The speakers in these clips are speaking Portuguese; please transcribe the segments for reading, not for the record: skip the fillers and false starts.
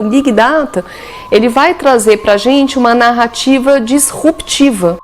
O Big Data, ele vai trazer para a gente uma narrativa disruptiva.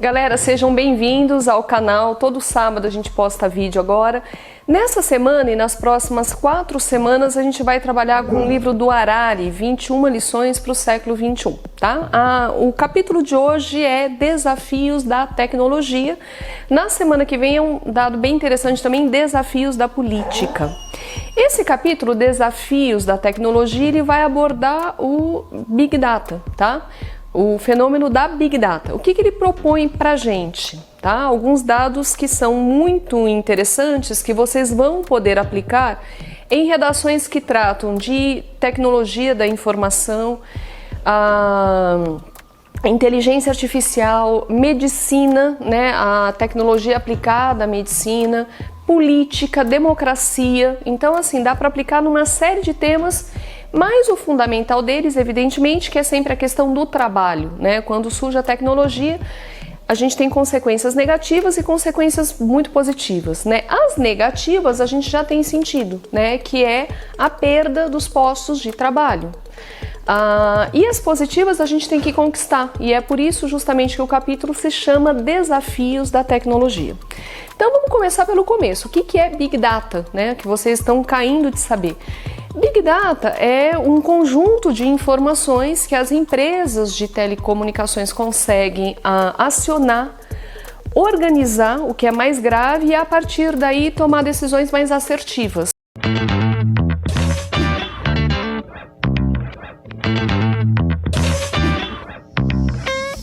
Galera, sejam bem-vindos ao canal. Todo sábado a gente posta vídeo agora. Nessa semana e nas próximas 4 semanas a gente vai trabalhar com o livro do Harari, 21 lições para o século 21, tá? O capítulo de hoje é Desafios da Tecnologia. Na semana que vem é um dado bem interessante também, Desafios da Política. Esse capítulo, Desafios da Tecnologia, ele vai abordar o Big Data, tá? O fenômeno da Big Data. O que ele propõe para a gente? Tá? Alguns dados que são muito interessantes que vocês vão poder aplicar em redações que tratam de tecnologia da informação, inteligência artificial, medicina, né? A tecnologia aplicada à medicina, política, democracia. Então, assim, dá para aplicar numa série de temas. Mas o fundamental deles, evidentemente, que é sempre a questão do trabalho, né? Quando surge a tecnologia, a gente tem consequências negativas e consequências muito positivas, né? As negativas a gente já tem sentido, né? Que é a perda dos postos de trabalho. E as positivas a gente tem que conquistar, e é por isso justamente que o capítulo se chama Desafios da Tecnologia. Então vamos começar pelo começo. O que é Big Data, né? Que vocês estão caindo de saber. Big Data é um conjunto de informações que as empresas de telecomunicações conseguem acionar, organizar, o que é mais grave, e a partir daí tomar decisões mais assertivas.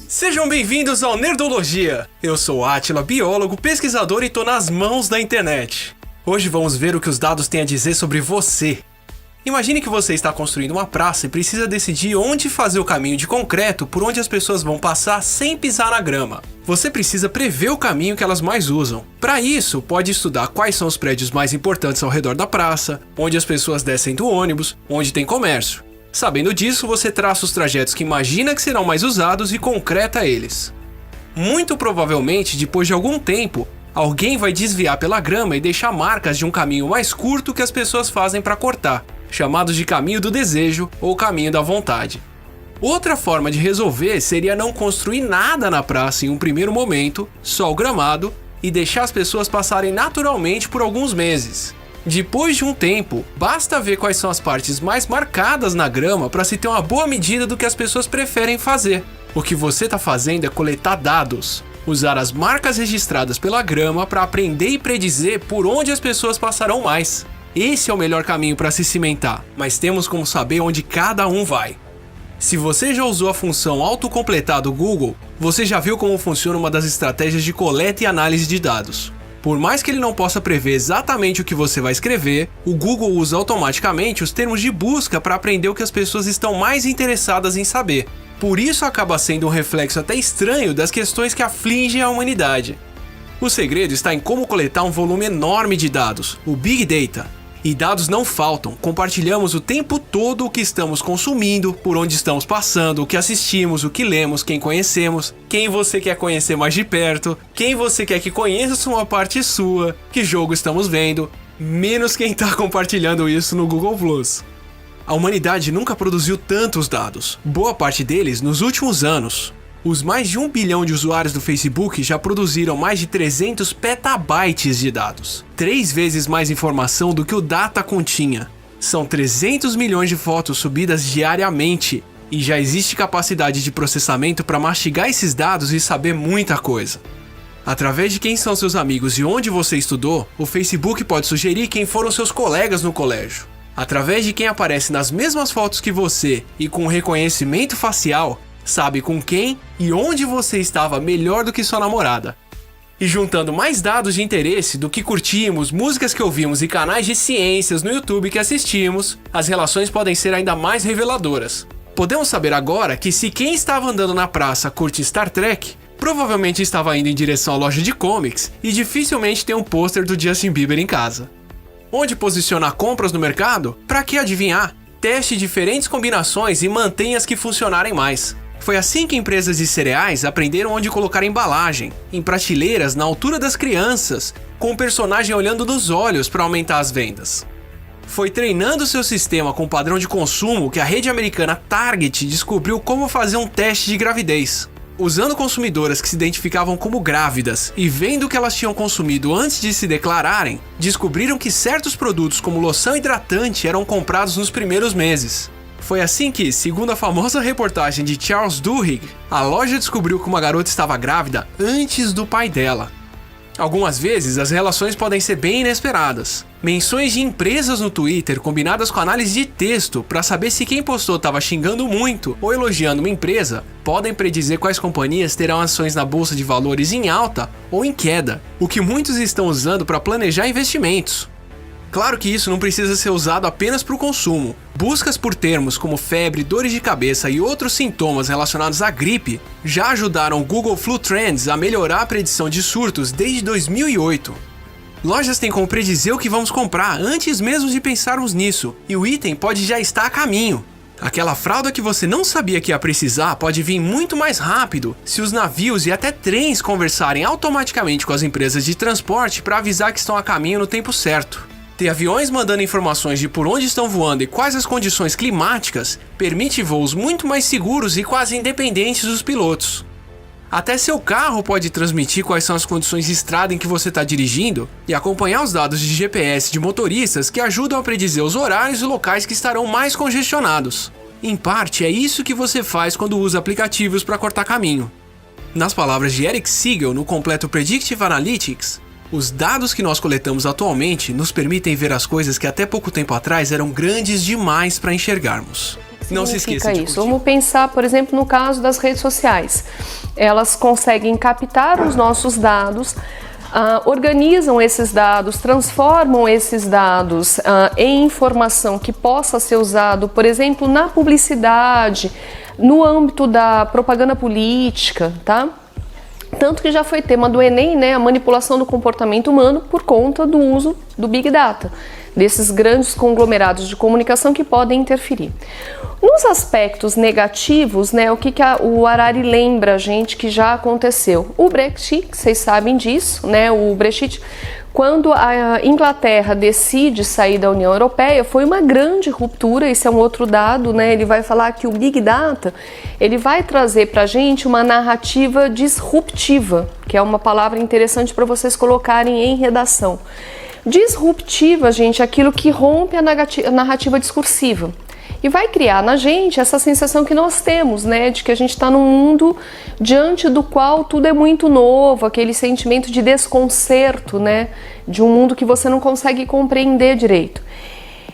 Sejam bem-vindos ao Nerdologia! Eu sou Átila, biólogo, pesquisador e tô nas mãos da internet. Hoje vamos ver o que os dados têm a dizer sobre você. Imagine que você está construindo uma praça e precisa decidir onde fazer o caminho de concreto por onde as pessoas vão passar sem pisar na grama. Você precisa prever o caminho que elas mais usam. Para isso, pode estudar quais são os prédios mais importantes ao redor da praça, onde as pessoas descem do ônibus, onde tem comércio. Sabendo disso, você traça os trajetos que imagina que serão mais usados e concreta eles. Muito provavelmente, depois de algum tempo, alguém vai desviar pela grama e deixar marcas de um caminho mais curto que as pessoas fazem para cortar, chamados de caminho do desejo ou caminho da vontade. Outra forma de resolver seria não construir nada na praça em um primeiro momento, só o gramado, e deixar as pessoas passarem naturalmente por alguns meses. Depois de um tempo, basta ver quais são as partes mais marcadas na grama para se ter uma boa medida do que as pessoas preferem fazer. O que você está fazendo é coletar dados, usar as marcas registradas pela grama para aprender e predizer por onde as pessoas passarão mais. Esse é o melhor caminho para se cimentar, mas temos como saber onde cada um vai. Se você já usou a função autocompletar do Google, você já viu como funciona uma das estratégias de coleta e análise de dados. Por mais que ele não possa prever exatamente o que você vai escrever, o Google usa automaticamente os termos de busca para aprender o que as pessoas estão mais interessadas em saber. Por isso acaba sendo um reflexo até estranho das questões que afligem a humanidade. O segredo está em como coletar um volume enorme de dados, o Big Data. E dados não faltam, compartilhamos o tempo todo o que estamos consumindo, por onde estamos passando, o que assistimos, o que lemos, quem conhecemos, quem você quer conhecer mais de perto, quem você quer que conheça uma parte sua, que jogo estamos vendo, menos quem está compartilhando isso no Google+. A humanidade nunca produziu tantos dados, boa parte deles nos últimos anos. Os mais de 1 bilhão de usuários do Facebook já produziram mais de 300 petabytes de dados. 3 vezes mais informação do que o Data continha. São 300 milhões de fotos subidas diariamente. E já existe capacidade de processamento para mastigar esses dados e saber muita coisa. Através de quem são seus amigos e onde você estudou, o Facebook pode sugerir quem foram seus colegas no colégio. Através de quem aparece nas mesmas fotos que você e com reconhecimento facial, sabe com quem e onde você estava melhor do que sua namorada. E juntando mais dados de interesse do que curtimos, músicas que ouvimos e canais de ciências no YouTube que assistimos, as relações podem ser ainda mais reveladoras. Podemos saber agora que se quem estava andando na praça curte Star Trek, Provavelmente estava indo em direção à loja de comics e dificilmente tem um pôster do Justin Bieber em casa. Onde posicionar compras no mercado? Para que adivinhar? Teste diferentes combinações e mantenha as que funcionarem mais. Foi assim que empresas de cereais aprenderam onde colocar embalagem, em prateleiras na altura das crianças, com o personagem olhando nos olhos para aumentar as vendas. Foi treinando seu sistema com padrão de consumo que a rede americana Target descobriu como fazer um teste de gravidez. Usando consumidoras que se identificavam como grávidas e vendo o que elas tinham consumido antes de se declararem, descobriram que certos produtos como loção hidratante eram comprados nos primeiros meses. Foi assim que, segundo a famosa reportagem de Charles Duhigg, a loja descobriu que uma garota estava grávida antes do pai dela. Algumas vezes, as relações podem ser bem inesperadas. Menções de empresas no Twitter combinadas com análise de texto para saber se quem postou estava xingando muito ou elogiando uma empresa, podem predizer quais companhias terão ações na bolsa de valores em alta ou em queda, o que muitos estão usando para planejar investimentos. Claro que isso não precisa ser usado apenas para o consumo. Buscas por termos como febre, dores de cabeça e outros sintomas relacionados à gripe já ajudaram o Google Flu Trends a melhorar a predição de surtos desde 2008. Lojas têm como predizer o que vamos comprar antes mesmo de pensarmos nisso, e o item pode já estar a caminho. Aquela fralda que você não sabia que ia precisar pode vir muito mais rápido se os navios e até trens conversarem automaticamente com as empresas de transporte para avisar que estão a caminho no tempo certo. Ter aviões mandando informações de por onde estão voando e quais as condições climáticas permite voos muito mais seguros e quase independentes dos pilotos. Até seu carro pode transmitir quais são as condições de estrada em que você está dirigindo e acompanhar os dados de GPS de motoristas que ajudam a predizer os horários e locais que estarão mais congestionados. Em parte, é isso que você faz quando usa aplicativos para cortar caminho. Nas palavras de Eric Siegel no completo Predictive Analytics, os dados que nós coletamos atualmente nos permitem ver as coisas que até pouco tempo atrás eram grandes demais para enxergarmos. Não se esqueça de curtir. Vamos pensar, por exemplo, no caso das redes sociais. Elas conseguem captar os nossos dados, organizam esses dados, transformam esses dados em informação que possa ser usado, por exemplo, na publicidade, no âmbito da propaganda política, tá? Tanto que já foi tema do Enem, né, a manipulação do comportamento humano por conta do uso do Big Data, desses grandes conglomerados de comunicação que podem interferir. Nos aspectos negativos, né, o que o Harari lembra a gente que já aconteceu? O Brexit, vocês sabem disso, né, o Brexit, quando a Inglaterra decide sair da União Europeia, foi uma grande ruptura. Esse é um outro dado, né? Ele vai falar que o Big Data, ele vai trazer para a gente uma narrativa disruptiva, que é uma palavra interessante para vocês colocarem em redação. Disruptiva, gente, é aquilo que rompe a narrativa discursiva. E vai criar na gente essa sensação que nós temos, né, de que a gente está num mundo diante do qual tudo é muito novo, aquele sentimento de desconcerto, né, de um mundo que você não consegue compreender direito.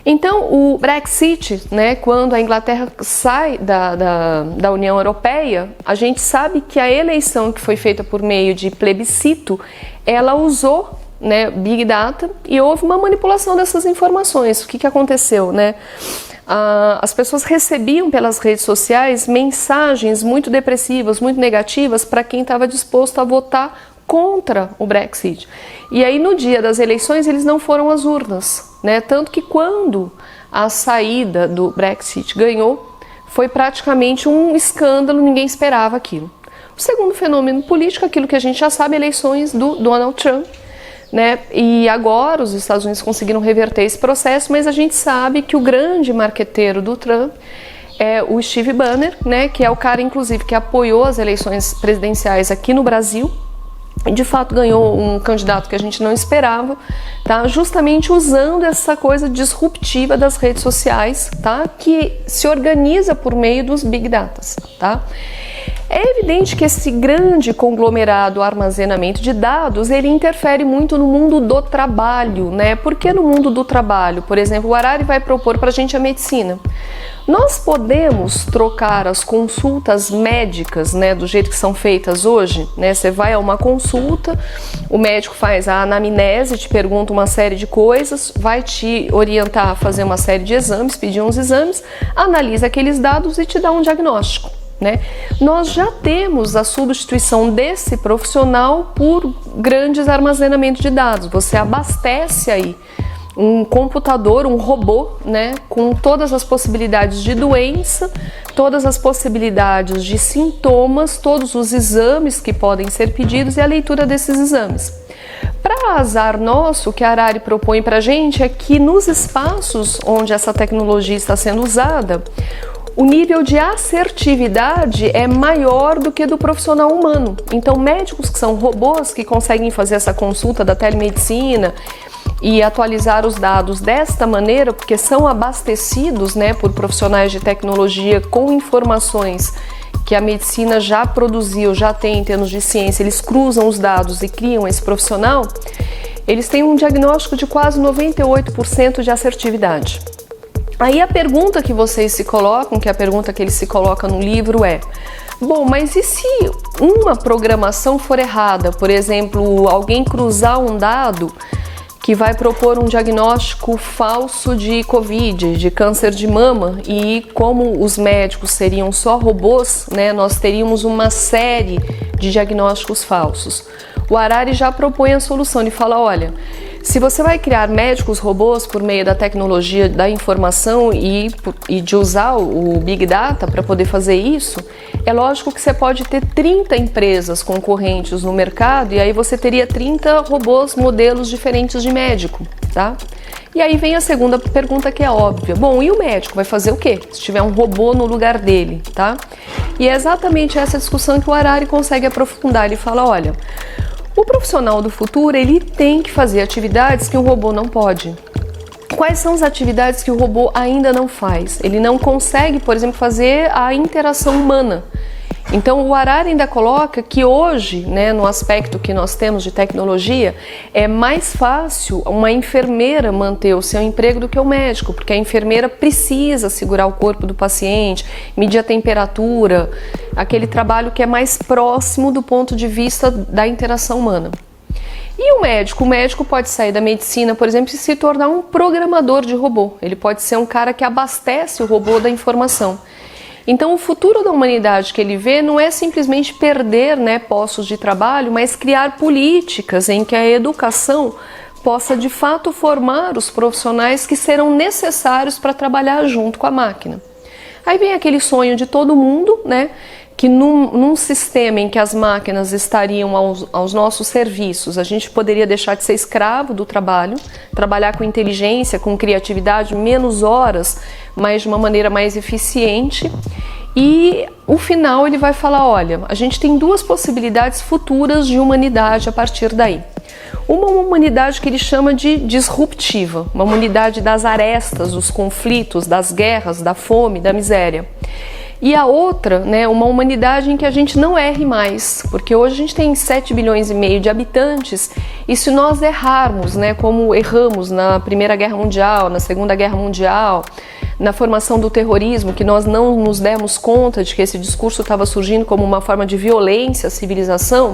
Então, o Brexit, né, quando a Inglaterra sai da União Europeia, a gente sabe que a eleição que foi feita por meio de plebiscito, ela usou, né, Big Data e houve uma manipulação dessas informações. O que aconteceu, né? As pessoas recebiam pelas redes sociais mensagens muito depressivas, muito negativas para quem estava disposto a votar contra o Brexit. E aí no dia das eleições eles não foram às urnas, né? Tanto que quando a saída do Brexit ganhou, foi praticamente um escândalo, ninguém esperava aquilo. O segundo fenômeno político, aquilo que a gente já sabe, eleições do Donald Trump, né? E agora os Estados Unidos conseguiram reverter esse processo, mas a gente sabe que o grande marqueteiro do Trump é o Steve Bannon, né? Que é o cara, inclusive, que apoiou as eleições presidenciais aqui no Brasil. E de fato ganhou um candidato que a gente não esperava, tá? Justamente usando essa coisa disruptiva das redes sociais, tá? Que se organiza por meio dos Big Datas, tá? É evidente que esse grande conglomerado armazenamento de dados, ele interfere muito no mundo do trabalho, né? Por que no mundo do trabalho? Por exemplo, o Harari vai propor para a gente a medicina. Nós podemos trocar as consultas médicas, né, do jeito que são feitas hoje, né? Você vai a uma consulta, o médico faz a anamnese, te pergunta uma série de coisas, vai te orientar a fazer uma série de exames, pedir uns exames, analisa aqueles dados e te dá um diagnóstico, né? Nós já temos a substituição desse profissional por grandes armazenamentos de dados. Você abastece aí um computador, um robô, né, com todas as possibilidades de doença, todas as possibilidades de sintomas, todos os exames que podem ser pedidos e a leitura desses exames. Para azar nosso, o que a Harari propõe para a gente é que nos espaços onde essa tecnologia está sendo usada, o nível de assertividade é maior do que do profissional humano. Então, médicos que são robôs, que conseguem fazer essa consulta da telemedicina e atualizar os dados desta maneira, porque são abastecidos, né, por profissionais de tecnologia com informações que a medicina já produziu, já tem em termos de ciência, eles cruzam os dados e criam esse profissional, eles têm um diagnóstico de quase 98% de assertividade. Aí a pergunta que vocês se colocam, que é a pergunta que ele se coloca no livro é: bom, mas e se uma programação for errada? Por exemplo, alguém cruzar um dado que vai propor um diagnóstico falso de Covid, de câncer de mama, e como os médicos seriam só robôs, né, nós teríamos uma série de diagnósticos falsos. O Harari já propõe a solução, ele fala, olha, se você vai criar médicos robôs por meio da tecnologia da informação e de usar o Big Data para poder fazer isso, é lógico que você pode ter 30 empresas concorrentes no mercado e aí você teria 30 robôs modelos diferentes de médico, tá? E aí vem a segunda pergunta que é óbvia. Bom, e o médico vai fazer o quê? Se tiver um robô no lugar dele, tá? E é exatamente essa discussão que o Harari consegue aprofundar. Ele fala, olha, o profissional do futuro, ele tem que fazer atividades que um robô não pode. Quais são as atividades que o robô ainda não faz? Ele não consegue, por exemplo, fazer a interação humana. Então o Harari ainda coloca que hoje, né, no aspecto que nós temos de tecnologia, é mais fácil uma enfermeira manter o seu emprego do que o médico, porque a enfermeira precisa segurar o corpo do paciente, medir a temperatura, aquele trabalho que é mais próximo do ponto de vista da interação humana. E o médico pode sair da medicina, por exemplo, e se tornar um programador de robô. Ele pode ser um cara que abastece o robô da informação. Então o futuro da humanidade que ele vê não é simplesmente perder, né, postos de trabalho, mas criar políticas em que a educação possa de fato formar os profissionais que serão necessários para trabalhar junto com a máquina. Aí vem aquele sonho de todo mundo, né, que num sistema em que as máquinas estariam aos nossos serviços, a gente poderia deixar de ser escravo do trabalho, trabalhar com inteligência, com criatividade, menos horas, mas de uma maneira mais eficiente. E o final ele vai falar, olha, a gente tem duas possibilidades futuras de humanidade a partir daí. Uma humanidade que ele chama de disruptiva, uma humanidade das arestas, dos conflitos, das guerras, da fome, da miséria. E a outra, né, uma humanidade em que a gente não erre mais, porque hoje a gente tem 7 bilhões e meio de habitantes e se nós errarmos, né, como erramos na Primeira Guerra Mundial, na Segunda Guerra Mundial, na formação do terrorismo, que nós não nos demos conta de que esse discurso estava surgindo como uma forma de violência à civilização,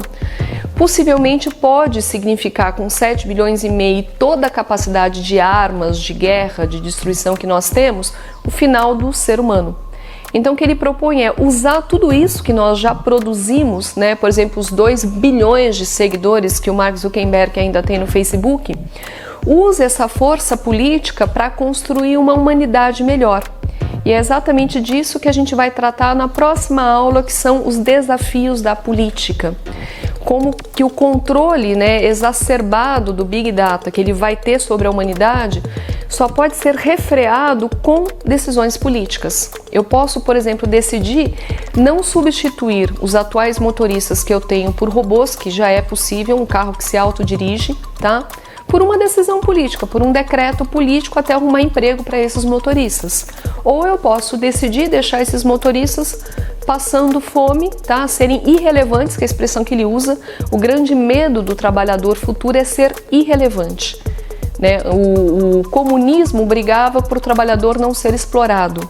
possivelmente pode significar com 7 bilhões e meio toda a capacidade de armas, de guerra, de destruição que nós temos, o final do ser humano. Então o que ele propõe é usar tudo isso que nós já produzimos, né? Por exemplo, os 2 bilhões de seguidores que o Mark Zuckerberg ainda tem no Facebook, use essa força política para construir uma humanidade melhor. E é exatamente disso que a gente vai tratar na próxima aula, que são os desafios da política. Como que o controle, né, exacerbado do Big Data que ele vai ter sobre a humanidade só pode ser refreado com decisões políticas. Eu posso, por exemplo, decidir não substituir os atuais motoristas que eu tenho por robôs, que já é possível, um carro que se autodirige, tá? Por uma decisão política, por um decreto político até arrumar emprego para esses motoristas. Ou eu posso decidir deixar esses motoristas passando fome, tá? Serem irrelevantes, que é a expressão que ele usa. O grande medo do trabalhador futuro é ser irrelevante, né? O comunismo brigava por o trabalhador não ser explorado.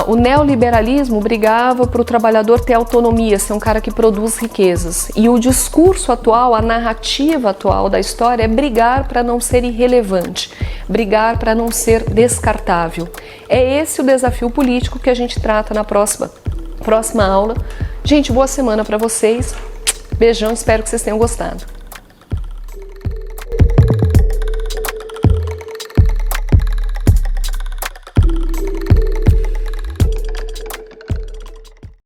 O neoliberalismo brigava para o trabalhador ter autonomia, ser um cara que produz riquezas. E o discurso atual, a narrativa atual da história é brigar para não ser irrelevante, brigar para não ser descartável. É esse o desafio político que a gente trata na próxima próxima aula. Gente, boa semana para vocês. Beijão, espero que vocês tenham gostado.